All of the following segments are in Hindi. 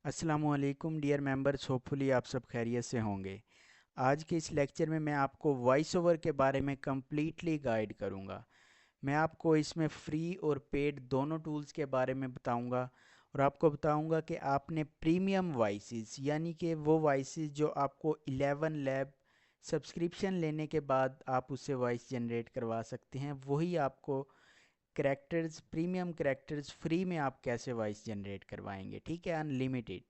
अस्सलामुअलैकुम डियर मेंबर्स, होपफुली आप सब खैरियत से होंगे। आज के इस लेक्चर में मैं आपको वॉइस ओवर के बारे में कम्प्लीटली गाइड करूंगा। मैं आपको इसमें फ्री और पेड दोनों टूल्स के बारे में बताऊंगा और आपको बताऊंगा कि आपने प्रीमियम वॉइसेस यानी कि वो वॉइसेस जो आपको 11 लैब सब्सक्रिप्शन लेने के बाद आप उससे वॉइस जनरेट करवा सकते हैं, वही आपको करैक्टर्स प्रीमियम करैक्टर्स फ्री में आप कैसे वॉइस जनरेट करवाएंगे, ठीक है, अनलिमिटेड।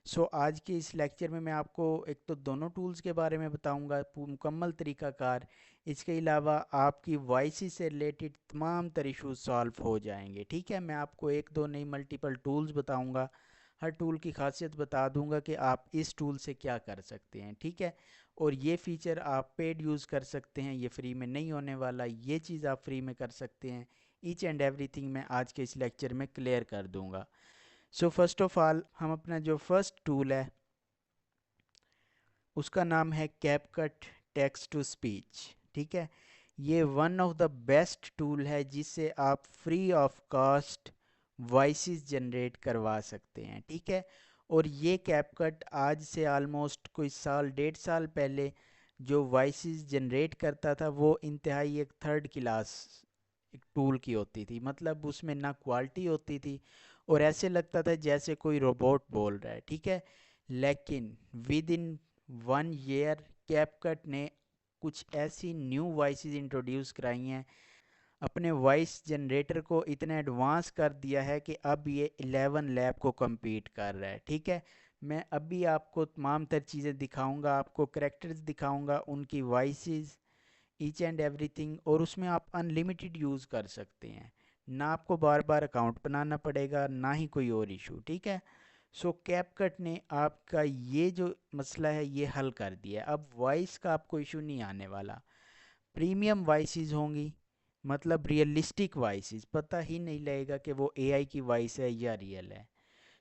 सो आज के इस लेक्चर में मैं आपको एक तो दोनों टूल्स के बारे में बताऊंगा मुकम्मल तरीक़ाकार। इसके अलावा आपकी वॉइस से रिलेटेड तमाम तर इशूज़ सॉल्व हो जाएंगे, ठीक है। मैं आपको एक दो नहीं मल्टीपल टूल्स बताऊंगा, हर टूल की खासियत बता दूंगा कि आप इस टूल से क्या कर सकते हैं, ठीक है। और ये फ़ीचर आप पेड यूज़ कर सकते हैं, ये फ्री में नहीं होने वाला, ये चीज़ आप फ्री में कर सकते हैं। ईच एंड एवरीथिंग मैं आज के इस लेक्चर में क्लियर कर दूंगा। सो फर्स्ट ऑफ ऑल हम अपना जो फर्स्ट टूल है उसका नाम है कैपकट टेक्स्ट टू स्पीच, ठीक है। ये one of the best tool है जिससे आप free of cost voices generate करवा सकते हैं, ठीक है। और ये कैपकट आज से आलमोस्ट कोई साल 1.5 साल पहले जो वॉइसेस जनरेट करता था वो इंतहाई एक थर्ड क्लास एक टूल की होती थी, मतलब उसमें ना क्वालिटी होती थी और ऐसे लगता था जैसे कोई रोबोट बोल रहा है, ठीक है। लेकिन विद इन 1 ईयर कैपकट ने कुछ ऐसी न्यू वॉइसेस इंट्रोड्यूस कराई हैं, अपने वॉइस जनरेटर को इतना एडवांस कर दिया है कि अब ये 11 लैब को compete कर रहा है, ठीक है। मैं अभी आपको तमाम तर चीज़ें दिखाऊंगा, आपको करेक्टर्स दिखाऊंगा, उनकी वॉइसेस, ईच एंड एवरीथिंग, और उसमें आप अनलिमिटेड यूज़ कर सकते हैं। ना आपको बार बार अकाउंट बनाना पड़ेगा, ना ही कोई और इशू, ठीक है। सो कैपकट ने आपका ये जो मसला है ये हल कर दिया है। अब वॉइस का आपको इशू नहीं आने वाला। प्रीमियम वॉइसेस होंगी, मतलब रियलिस्टिक वॉइसेस, पता ही नहीं लगेगा कि वो एआई की वॉइस है या रियल है।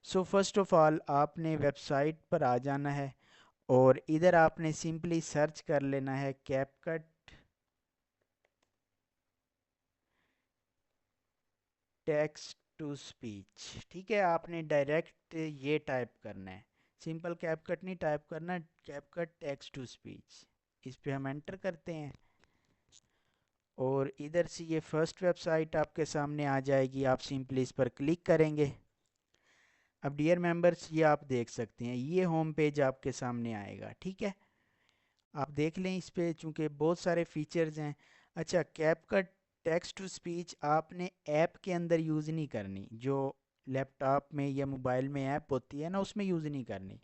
सो फर्स्ट ऑफ ऑल आपने वेबसाइट पर आ जाना है और इधर आपने सिंपली सर्च कर लेना है कैपकट टेक्स्ट टू स्पीच, ठीक है। आपने डायरेक्ट ये टाइप करना है, सिंपल कैपकट नहीं टाइप करना, कैपकट टेक्स्ट टू स्पीच। इस पे हम एंटर करते हैं और इधर से ये फर्स्ट वेबसाइट आपके सामने आ जाएगी, आप सिंपली इस पर क्लिक करेंगे। अब डियर मेंबर्स ये आप देख सकते हैं, ये होम पेज आपके सामने आएगा, ठीक है। आप देख लें इस पे चूंकि बहुत सारे फीचर्स हैं। अच्छा, कैपकट टेक्स्ट टू स्पीच आपने ऐप के अंदर यूज़ नहीं करनी, जो लैपटॉप में या मोबाइल में ऐप होती है ना उसमें यूज़ नहीं करनी,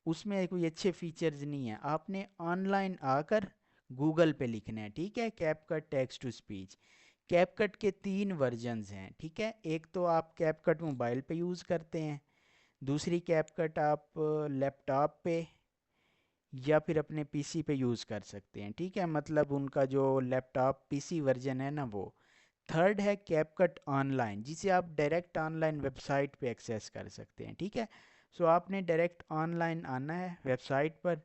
उसमें कोई अच्छे फीचर्स नहीं है। आपने ऑनलाइन आकर गूगल पे लिखना है, ठीक है, CapCut text to speech. CapCut के 3 वर्जन्स हैं, ठीक है। एक तो आप कैपकट मोबाइल पे यूज़ करते हैं, दूसरी कैपकट आप लैपटॉप पे या फिर अपने पीसी पे यूज़ कर सकते हैं, ठीक है, मतलब उनका जो लैपटॉप पीसी वर्जन है ना वो। थर्ड है कैपकट ऑनलाइन, जिसे आप डायरेक्ट ऑनलाइन वेबसाइट पे एक्सेस कर सकते हैं, ठीक है। सो आपने डायरेक्ट ऑनलाइन आना है वेबसाइट पर।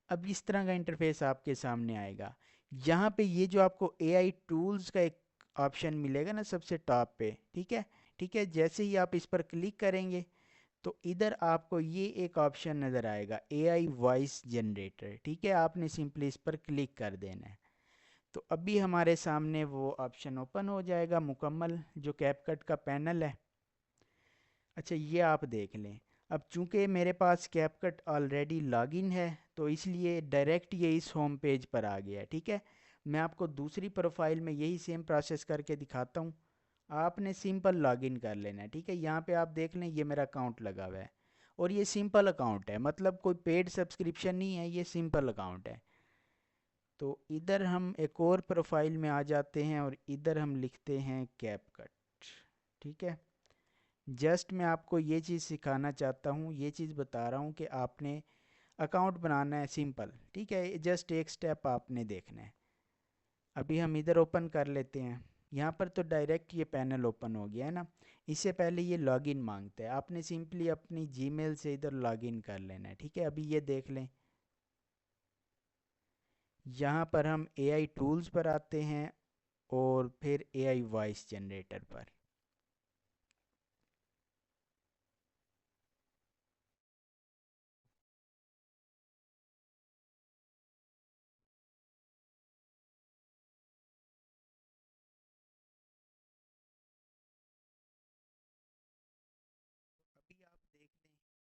अब इस तरह का इंटरफेस आपके सामने आएगा। यहाँ पे ये जो आपको एआई टूल्स का एक ऑप्शन मिलेगा ना सबसे टॉप पे, ठीक है। ठीक है, जैसे ही आप इस पर क्लिक करेंगे तो इधर आपको ये एक ऑप्शन नज़र आएगा, एआई वॉइस जनरेटर, ठीक है। आपने सिंपली इस पर क्लिक कर देना है तो अभी हमारे सामने वो ऑप्शन ओपन हो जाएगा मुकम्मल, जो कैपकट का पैनल है। अच्छा, ये आप देख लें। अब चूंकि मेरे पास कैपकट ऑलरेडी लॉगिन है तो इसलिए डायरेक्ट ये इस होम पेज पर आ गया, ठीक है। मैं आपको दूसरी प्रोफाइल में यही सेम प्रोसेस करके दिखाता हूँ। आपने सिंपल लॉगिन कर लेना है, ठीक है। यहाँ पे आप देख लें ये मेरा अकाउंट लगा हुआ है और ये सिंपल अकाउंट है, मतलब कोई पेड सब्सक्रिप्शन नहीं है, ये सिंपल अकाउंट है। तो इधर हम एक और प्रोफाइल में आ जाते हैं और इधर हम लिखते हैं कैपकट, ठीक है। जस्ट मैं आपको ये चीज़ सिखाना चाहता हूँ, ये चीज़ बता रहा हूँ कि आपने अकाउंट बनाना है सिंपल, ठीक है। जस्ट एक स्टेप आपने देखना है। अभी हम इधर ओपन कर लेते हैं। यहाँ पर तो डायरेक्ट ये पैनल ओपन हो गया है ना। इससे पहले ये लॉगिन मांगता है, आपने सिंपली अपनी जीमेल से इधर लॉगिन कर लेना है, ठीक है। अभी ये देख लें, यहाँ पर हम एआई टूल्स पर आते हैं और फिर एआई वॉइस जनरेटर पर।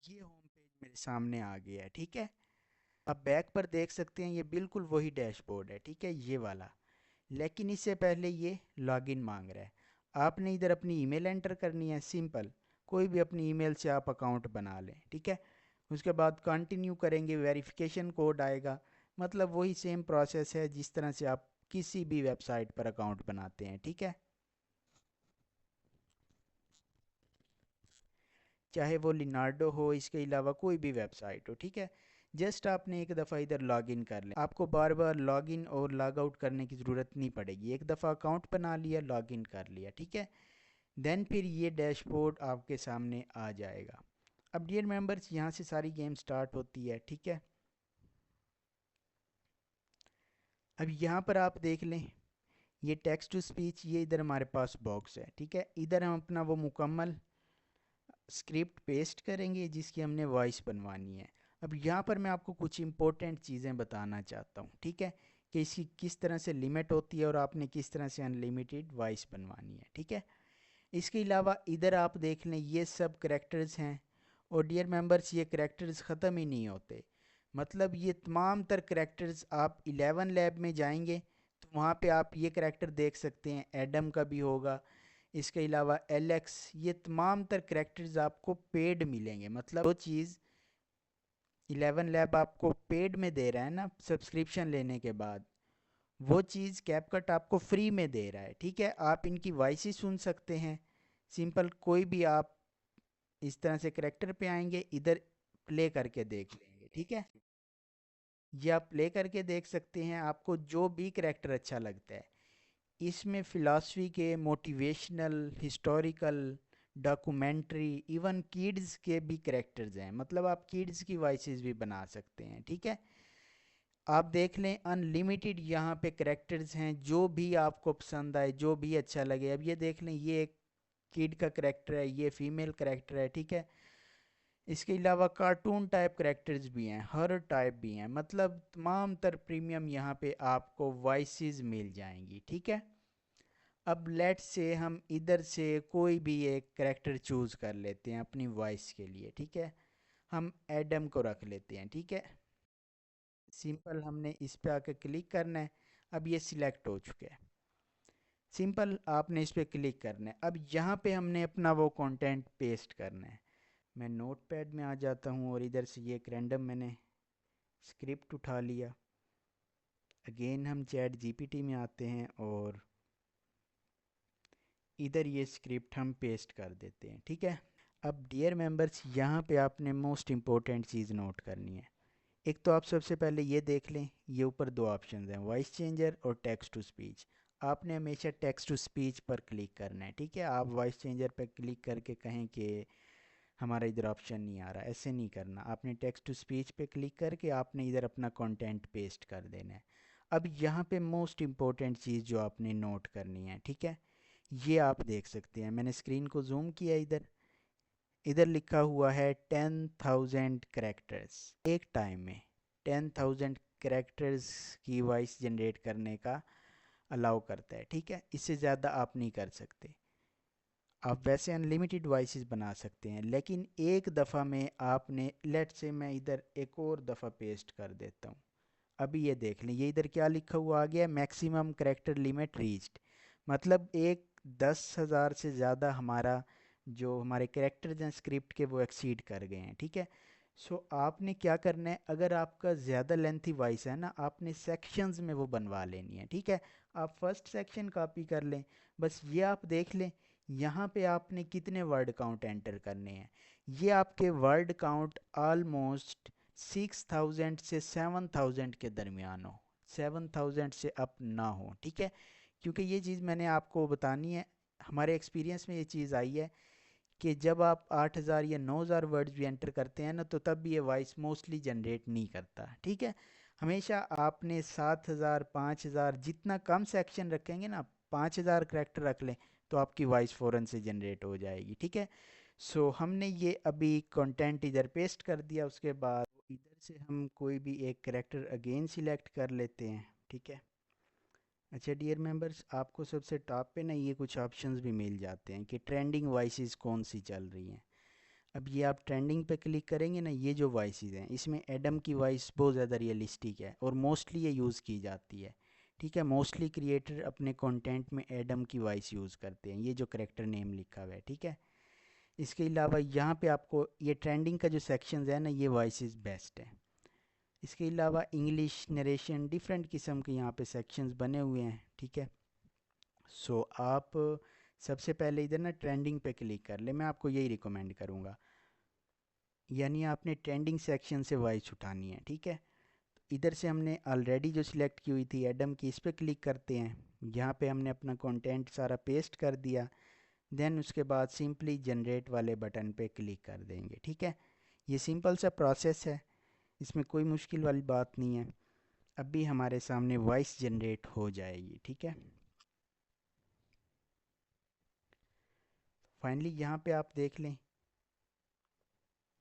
ये होम पेज मेरे सामने आ गया है, ठीक है। अब बैक पर देख सकते हैं ये बिल्कुल वही डैशबोर्ड है, ठीक है, ये वाला। लेकिन इससे पहले ये लॉगिन मांग रहा है। आपने इधर अपनी ईमेल एंटर करनी है, सिंपल। कोई भी अपनी ईमेल से आप अकाउंट बना लें, ठीक है। उसके बाद कंटिन्यू करेंगे, वेरिफिकेशन कोड आएगा। मतलब वही सेम प्रोसेस है जिस तरह से आप किसी भी वेबसाइट पर अकाउंट बनाते हैं, ठीक है। चाहे वो लिनार्डो हो, इसके अलावा कोई भी वेबसाइट हो, ठीक है। जस्ट आपने एक दफ़ा इधर लॉगिन कर लें, आपको बार बार लॉगिन और लॉग आउट करने की ज़रूरत नहीं पड़ेगी। एक दफ़ा अकाउंट बना लिया, लॉगिन कर लिया, ठीक है। देन फिर ये डैशबोर्ड आपके सामने आ जाएगा। अब डियर मेंबर्स, यहाँ से सारी गेम स्टार्ट होती है, ठीक है। अब यहाँ पर आप देख लें, ये टेक्स्ट टू स्पीच, ये इधर हमारे पास बॉक्स है, ठीक है। इधर हम अपना वो मुकम्मल स्क्रिप्ट पेस्ट करेंगे जिसकी हमने वॉइस बनवानी है। अब यहाँ पर मैं आपको कुछ इंपॉर्टेंट चीज़ें बताना चाहता हूँ, ठीक है, कि इसकी किस तरह से लिमिट होती है और आपने किस तरह से अनलिमिटेड वॉइस बनवानी है, ठीक है। इसके अलावा इधर आप देख लें, ये सब करेक्टर्स हैं। और डियर मेंबर्स, ये करेक्टर्स ख़त्म ही नहीं होते। मतलब ये तमाम तर करेक्टर्स, आप 11 लैब में जाएंगे तो वहाँ पे आप ये करेक्टर देख सकते हैं, एडम का भी होगा। इसके अलावा एलेक्स, ये तमाम तर करेक्टर्स आपको पेड मिलेंगे। मतलब वो चीज़ 11 लैब आपको पेड में दे रहा है ना, सब्सक्रिप्शन लेने के बाद, वो चीज़ कैपकट आपको फ्री में दे रहा है, ठीक है। आप इनकी वॉइस ही सुन सकते हैं। सिंपल, कोई भी आप इस तरह से करेक्टर पे आएंगे, इधर प्ले करके देख लेंगे, ठीक है। ये आप प्ले करके देख सकते हैं, आपको जो भी करेक्टर अच्छा लगता है। इसमें फ़िलासफ़ी के, motivational, historical, documentary, even kids के भी करेक्टर्स हैं। मतलब आप किड्स की वॉइसेस भी बना सकते हैं, ठीक है। आप देख लें, अनलिमिटेड यहाँ पे करेक्टर्स हैं, जो भी आपको पसंद आए, जो भी अच्छा लगे। अब ये देख लें, ये एक किड का करेक्टर है, ये फीमेल करेक्टर है, ठीक है। इसके अलावा कार्टून टाइप करेक्टर्स भी हैं, हर टाइप भी हैं। मतलब तमाम तर प्रीमियम यहाँ पे आपको वॉइसेस मिल जाएंगी, ठीक है। अब लेट से हम इधर से कोई भी एक करेक्टर चूज़ कर लेते हैं अपनी वॉइस के लिए, ठीक है। हम एडम को रख लेते हैं, ठीक है। सिंपल, हमने इस पे आके क्लिक करना है। अब ये सिलेक्ट हो चुका है। सिंपल, आपने इस पे क्लिक करना है। अब यहाँ पे हमने अपना वो कंटेंट पेस्ट करना है। मैं नोटपैड में आ जाता हूँ और इधर से ये एक रैंडम मैंने स्क्रिप्ट उठा लिया। अगेन हम चैट जीपीटी में आते हैं और इधर ये स्क्रिप्ट हम पेस्ट कर देते हैं, ठीक है। अब डियर मेंबर्स, यहाँ पे आपने मोस्ट इम्पोर्टेंट चीज़ नोट करनी है। एक तो आप सबसे पहले ये देख लें, ये ऊपर दो ऑप्शन हैं, वॉइस चेंजर और टेक्स्ट टू स्पीच। आपने हमेशा टेक्स्ट टू स्पीच पर क्लिक करना है, ठीक है। आप वॉइस चेंजर पर क्लिक करके कहें कि हमारा इधर ऑप्शन नहीं आ रहा, ऐसे नहीं करना। आपने टेक्स्ट टू स्पीच पे क्लिक करके आपने इधर अपना कंटेंट पेस्ट कर देना है। अब यहाँ पे मोस्ट इम्पोर्टेंट चीज़ जो आपने नोट करनी है, ठीक है, ये आप देख सकते हैं, मैंने स्क्रीन को जूम किया। इधर इधर लिखा हुआ है 10,000 करेक्टर्स। एक टाइम में 10,000 करेक्टर्स की वॉइस जनरेट करने का अलाउ करता है, ठीक है। इससे ज़्यादा आप नहीं कर सकते। आप वैसे अनलिमिटेड वॉइसेस बना सकते हैं, लेकिन एक दफ़ा में आपने, लेट से मैं इधर एक और दफ़ा पेस्ट कर देता हूँ। अभी ये देख लें, ये इधर क्या लिखा हुआ आ गया, मैक्सिमम करेक्टर लिमिट रीच्ड। मतलब एक 10,000 से ज़्यादा हमारा जो हमारे करेक्टर्स हैं स्क्रिप्ट के, वो एक्सीड कर गए हैं, ठीक है। सो आपने क्या करना है, अगर आपका ज़्यादा लेंथी वॉइस है ना, आपने सेक्शंस में वो बनवा लेनी है, ठीक है। आप फर्स्ट सेक्शन कॉपी कर लें, बस ये आप देख लें, यहाँ पे आपने कितने वर्ड काउंट एंटर करने हैं। ये आपके वर्ड काउंट ऑलमोस्ट 6,000 से 7,000 के दरमियान हो, 7,000 से अप ना हो, ठीक है। क्योंकि ये चीज़ मैंने आपको बतानी है, हमारे एक्सपीरियंस में ये चीज़ आई है कि जब आप 8,000 या 9,000 वर्ड्स भी एंटर करते हैं ना, तो तब भी ये वॉइस मोस्टली जनरेट नहीं करता, ठीक है। हमेशा आपने 7,000, 5,000, जितना कम सेक्शन रखेंगे ना, 5,000 करेक्टर रख लें, तो आपकी वॉइस फ़ौरन से जनरेट हो जाएगी, ठीक है। सो हमने ये अभी कंटेंट इधर पेस्ट कर दिया। उसके बाद इधर से हम कोई भी एक करेक्टर अगेन सिलेक्ट कर लेते हैं, ठीक है। अच्छा डियर मेंबर्स, आपको सबसे टॉप पे ना ये कुछ ऑप्शंस भी मिल जाते हैं कि ट्रेंडिंग वॉइसेस कौन सी चल रही हैं। अब ये आप ट्रेंडिंग पे क्लिक करेंगे ना, ये जो वॉइसेस हैं इसमें एडम की वॉइस बहुत ज़्यादा रियलिस्टिक है और मोस्टली ये यूज़ की जाती है। ठीक है, मोस्टली क्रिएटर अपने कंटेंट में एडम की वॉइस यूज़ करते हैं, ये जो करेक्टर नेम लिखा हुआ है। ठीक है, इसके अलावा यहाँ पे आपको ये ट्रेंडिंग का जो सेक्शंस है ना, ये वॉइसेस बेस्ट है। इसके अलावा इंग्लिश नरेशन डिफरेंट किस्म के यहाँ पे सेक्शंस बने हुए हैं। ठीक है, सो आप सबसे पहले इधर ना ट्रेंडिंग पे क्लिक कर ले, मैं आपको यही रिकमेंड करूँगा। यानी आपने ट्रेंडिंग सेक्शन से वॉइस उठानी है। ठीक है, इधर से हमने ऑलरेडी जो सिलेक्ट की हुई थी एडम की, इस पर क्लिक करते हैं। यहाँ पे हमने अपना कंटेंट सारा पेस्ट कर दिया। देन उसके बाद सिंपली जनरेट वाले बटन पे क्लिक कर देंगे। ठीक है, ये सिंपल सा प्रोसेस है, इसमें कोई मुश्किल वाली बात नहीं है। अभी हमारे सामने वॉइस जनरेट हो जाएगी। ठीक है, फाइनली यहाँ पे आप देख लें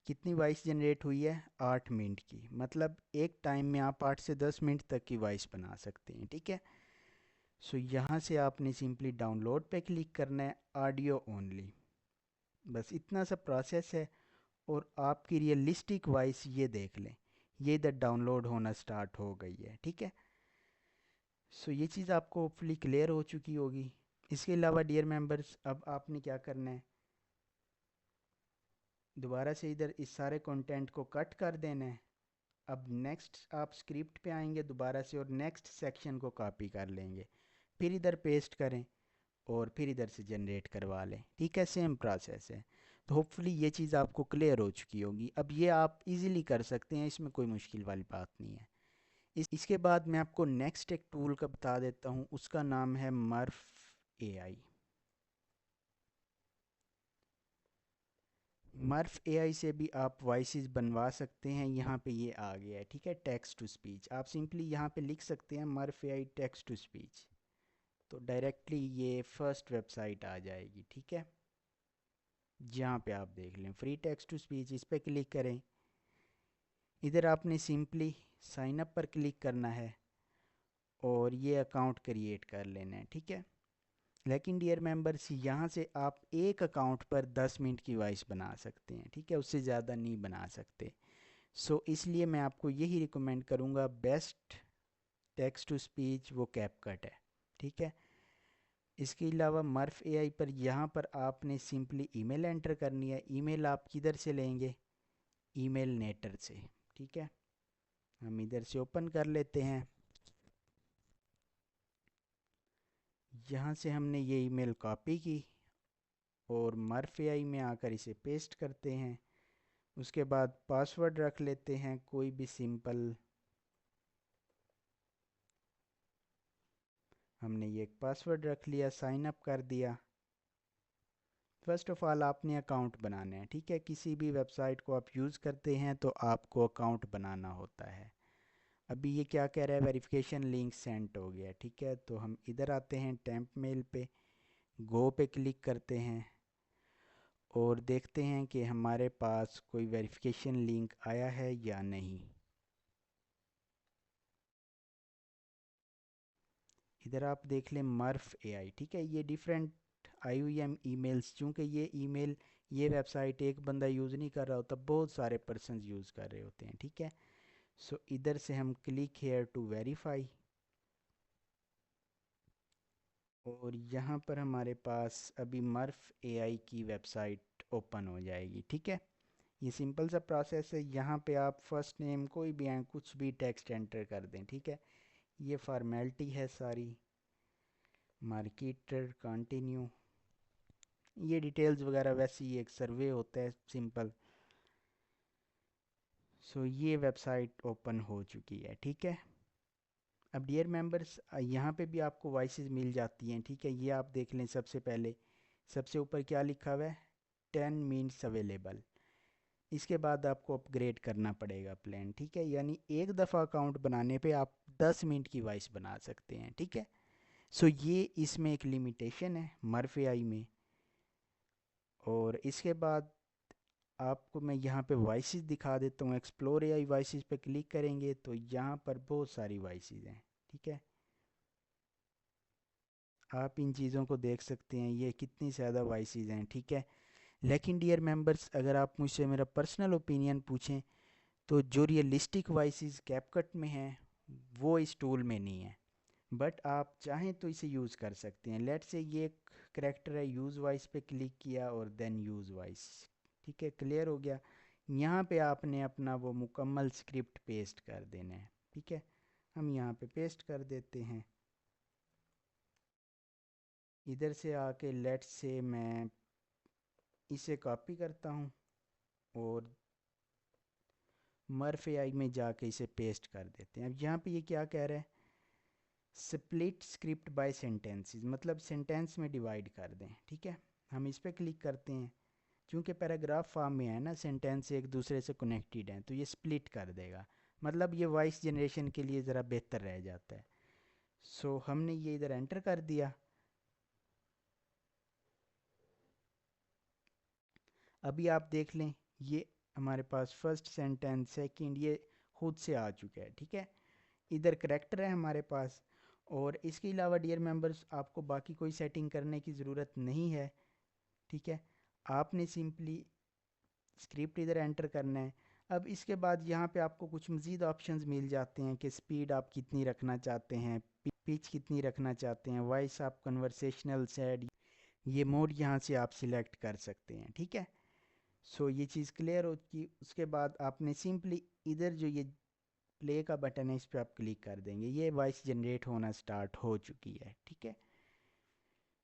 कितनी वॉइस जनरेट हुई है, 8 मिनट की। मतलब एक टाइम में आप 8 से 10 मिनट तक की वॉइस बना सकते हैं। ठीक है, सो यहाँ से आपने सिंपली डाउनलोड पे क्लिक करना है, ऑडियो ओनली। बस इतना सा प्रोसेस है और आपकी रियलिस्टिक वॉइस ये देख लें, ये इधर डाउनलोड होना स्टार्ट हो गई है। ठीक है, सो ये चीज़ आपको होपफुली क्लियर हो चुकी होगी। इसके अलावा डियर मेंबर्स, अब आपने क्या करना है, दोबारा से इधर इस सारे कंटेंट को कट कर देना है। अब नेक्स्ट आप स्क्रिप्ट पे आएंगे दोबारा से और नेक्स्ट सेक्शन को कॉपी कर लेंगे, फिर इधर पेस्ट करें और फिर इधर से जनरेट करवा लें। ठीक है, सेम प्रोसेस है। तो होपफुली ये चीज़ आपको क्लियर हो चुकी होगी। अब ये आप इजीली कर सकते हैं, इसमें कोई मुश्किल वाली बात नहीं है। इसके बाद मैं आपको नेक्स्ट एक टूल का बता देता हूँ, उसका नाम है मर्फ एआई। मर्फ एआई से भी आप वॉइसेस बनवा सकते हैं। यहाँ पे ये आ गया है। ठीक है, टेक्स्ट टू स्पीच, आप सिंपली यहाँ पे लिख सकते हैं मर्फ एआई टेक्स्ट टू स्पीच, तो डायरेक्टली ये फर्स्ट वेबसाइट आ जाएगी। ठीक है, जहाँ पे आप देख लें फ्री टेक्स्ट टू स्पीच, इस पर क्लिक करें। इधर आपने सिंपली साइन अप पर क्लिक करना है और ये अकाउंट क्रिएट कर लेना है। ठीक है, लेकिन डियर मेंबर्स यहाँ से आप एक अकाउंट पर 10 मिनट की वॉइस बना सकते हैं। ठीक है, उससे ज़्यादा नहीं बना सकते। सो इसलिए मैं आपको यही रिकमेंड करूँगा, बेस्ट टेक्स्ट टू स्पीच वो कैपकट है। ठीक है, इसके अलावा मर्फ एआई पर यहाँ पर आपने सिंपली ईमेल एंटर करनी है। ईमेल आप किधर से लेंगे, ईमेल नेटर से। ठीक है, हम इधर से ओपन कर लेते हैं। यहाँ से हमने ये ईमेल कॉपी की और मर्फ एआई में आकर इसे पेस्ट करते हैं। उसके बाद पासवर्ड रख लेते हैं कोई भी सिंपल। हमने ये एक पासवर्ड रख लिया, साइन अप कर दिया। फर्स्ट ऑफ ऑल आपने अकाउंट बनाना है। ठीक है, किसी भी वेबसाइट को आप यूज़ करते हैं तो आपको अकाउंट बनाना होता है। अभी ये क्या कह रहा है, वेरिफिकेशन लिंक सेंड हो गया। ठीक है, तो हम इधर आते हैं टेम्प मेल पे, गो पे क्लिक करते हैं और देखते हैं कि हमारे पास कोई वेरिफिकेशन लिंक आया है या नहीं। इधर आप देख लें मर्फ एआई। ठीक है, ये डिफरेंट IOM ईमेल्स, चूँकि ये ईमेल ये वेबसाइट एक बंदा यूज़ नहीं कर रहा होता, बहुत सारे पर्सन यूज़ कर रहे होते हैं। ठीक है, सो इधर से हम क्लिक हेयर टू वेरीफाई और यहाँ पर हमारे पास अभी मर्फ एआई की वेबसाइट ओपन हो जाएगी। ठीक है, ये सिंपल सा प्रोसेस है। यहाँ पे आप फर्स्ट नेम कोई भी कुछ भी टेक्स्ट एंटर कर दें। ठीक है, ये फॉर्मेलिटी है सारी, मार्केटर कंटिन्यू, ये डिटेल्स वगैरह वैसे ही एक सर्वे होता है सिंपल। सो ये वेबसाइट ओपन हो चुकी है। ठीक है, अब डियर मेंबर्स यहाँ पे भी आपको वॉइसेस मिल जाती हैं। ठीक है, ये आप देख लें, सबसे पहले सबसे ऊपर क्या लिखा हुआ है, 10 मिनट्स अवेलेबल। इसके बाद आपको अपग्रेड करना पड़ेगा प्लान। ठीक है, यानी एक दफ़ा अकाउंट बनाने पे आप 10 मिनट की वॉइस बना सकते हैं। ठीक है, सो ये इसमें एक लिमिटेशन है मर्फ एआई में। और इसके बाद आपको मैं यहाँ पे वॉइसेस दिखा देता हूँ। एक्सप्लोर एआई वॉइसेस पे क्लिक करेंगे तो यहाँ पर बहुत सारी वॉइसेस हैं। ठीक है, आप इन चीज़ों को देख सकते हैं, ये कितनी ज़्यादा वॉइसेस हैं। ठीक है, लेकिन डियर मेंबर्स, अगर आप मुझसे मेरा पर्सनल ओपिनियन पूछें तो जो रियलिस्टिक वॉइसेस कैपकट में हैं वो इस टूल में नहीं है। बट आप चाहें तो इसे यूज़ कर सकते हैं। लेट्स से ये एक करेक्टर है, यूज़ वॉइस पे क्लिक किया और देन यूज़ वॉइस। ठीक है, क्लियर हो गया। यहाँ पे आपने अपना वो मुकम्मल स्क्रिप्ट पेस्ट कर देना है। ठीक है, हम यहाँ पे पेस्ट कर देते हैं। इधर से आके लेट्स से मैं इसे कॉपी करता हूँ और मर्फ एआई में जाके इसे पेस्ट कर देते हैं। अब यहाँ पे ये क्या कह रहा है, स्प्लिट स्क्रिप्ट बाय सेंटेंसेस, मतलब सेंटेंस में डिवाइड कर दें। ठीक है, हम इस पर क्लिक करते हैं। क्योंकि पैराग्राफ फॉर्म में है ना, सेंटेंस एक दूसरे से कनेक्टेड हैं, तो ये स्प्लिट कर देगा। मतलब ये वॉइस जनरेशन के लिए ज़रा बेहतर रह जाता है। सो हमने ये इधर एंटर कर दिया। अभी आप देख लें, ये हमारे पास फर्स्ट सेंटेंस सेकंड ये खुद से आ चुका है। ठीक है, इधर करेक्टर है हमारे पास। और इसके अलावा डियर मेंबर्स, आपको बाकी कोई सेटिंग करने की ज़रूरत नहीं है। ठीक है, आपने सिंपली स्क्रिप्ट इधर एंटर करना है। अब इसके बाद यहाँ पे आपको कुछ मज़ीद ऑप्शंस मिल जाते हैं कि स्पीड आप कितनी रखना चाहते हैं, पिच कितनी रखना चाहते हैं, वॉइस आप कन्वर्सेशनल सैड, ये मोड यहाँ से आप सिलेक्ट कर सकते हैं। ठीक है, सो ये चीज़ क्लियर हो चुकी। उसके बाद आपने सिंपली इधर जो ये प्ले का बटन है इस पर आप क्लिक कर देंगे, ये वॉइस जनरेट होना स्टार्ट हो चुकी है। ठीक है,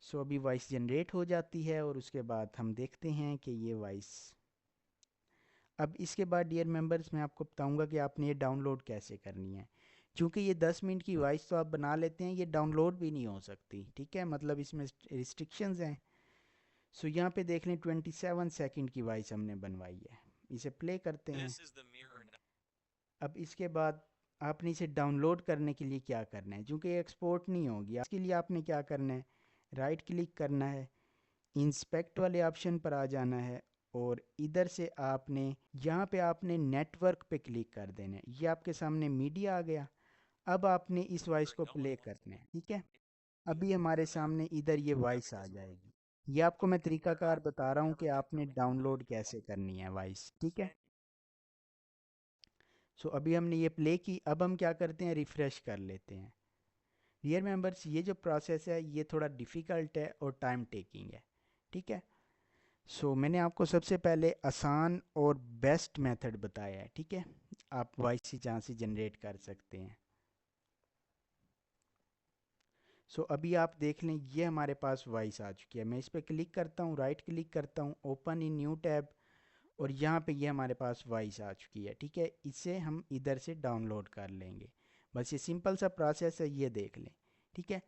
सो अभी वॉइस जनरेट हो जाती है और उसके बाद हम देखते हैं कि ये वॉइस। अब इसके बाद डियर मेंबर्स, मैं आपको बताऊंगा कि आपने ये डाउनलोड कैसे करनी है। क्योंकि ये 10 मिनट की वॉइस तो आप बना लेते हैं, ये डाउनलोड भी नहीं हो सकती। ठीक है, मतलब इसमें रिस्ट्रिक्शंस हैं। सो यहाँ पे देख लें 27 सेकंड की वॉइस हमने बनवाई है। इसे प्ले करते हैं। अब इसके बाद आपने इसे डाउनलोड करने के लिए क्या करना है, क्योंकि एक्सपोर्ट नहीं होगी, इसके लिए आपने क्या करना है, राइट क्लिक करना है, इंस्पेक्ट वाले ऑप्शन पर आ जाना है और इधर से आपने यहाँ पे आपने नेटवर्क पे क्लिक कर देना है। ये आपके सामने मीडिया आ गया। अब आपने इस वॉइस को प्ले करना है। ठीक है, अभी हमारे सामने इधर ये वॉइस आ जाएगी। ये आपको मैं तरीकाकार बता रहा हूँ कि आपने डाउनलोड कैसे करनी है वॉइस। ठीक है, सो अभी हमने ये प्ले की। अब हम क्या करते हैं, रिफ़्रेश कर लेते हैं। डियर मेंबर्स, ये जो प्रोसेस है ये थोड़ा डिफ़िकल्ट है और टाइम टेकिंग है। ठीक है, सो मैंने आपको सबसे पहले आसान और बेस्ट मेथड बताया है। ठीक है, आप वॉइस जहाँ से जनरेट कर सकते हैं। सो अभी आप देख लें, ये हमारे पास वॉइस आ चुकी है। मैं इस पर क्लिक करता हूँ, राइट क्लिक करता हूँ, ओपन इन न्यू टैब, और यहाँ पे ये हमारे पास वॉइस आ चुकी है। ठीक है, इसे हम इधर से डाउनलोड कर लेंगे। बस ये सिंपल सा प्रोसेस है, ये देख लें। ठीक है,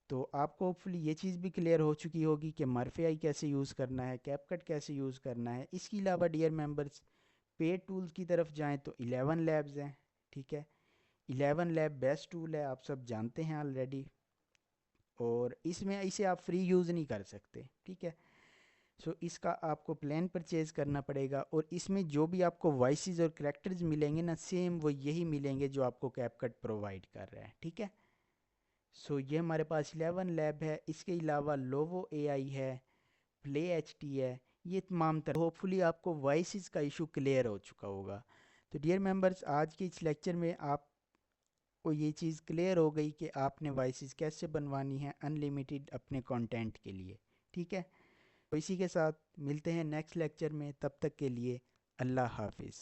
तो आपको होपफुली ये चीज़ भी क्लियर हो चुकी होगी कि मर्फे आई कैसे यूज़ करना है, कैपकट कैसे यूज़ करना है। इसके अलावा डियर मेंबर्स, पेड टूल्स की तरफ जाएं तो 11 लैब्स हैं। ठीक है, 11 लैब बेस्ट टूल है, आप सब जानते हैं ऑलरेडी। और इसमें इसे आप फ्री यूज़ नहीं कर सकते। ठीक है, सो इसका आपको प्लान परचेज़ करना पड़ेगा। और इसमें जो भी आपको वॉइसेस और करैक्टर्स मिलेंगे ना, सेम वो यही मिलेंगे जो आपको कैपकट प्रोवाइड कर रहा है। ठीक है, सो ये हमारे पास 11 लैब है। इसके अलावा लोवो एआई है, प्ले एचटी है, ये तमाम तरह। होपफुली आपको वॉइसेस का इशू क्लियर हो चुका होगा। तो डियर मेंबर्स, आज के इस लेक्चर में आपको ये चीज़ क्लियर हो गई कि आपने वॉइसेस कैसे बनवानी है अनलिमिटेड अपने कंटेंट के लिए। ठीक है, तो इसी के साथ मिलते हैं नेक्स्ट लेक्चर में। तब तक के लिए अल्लाह हाफिज़।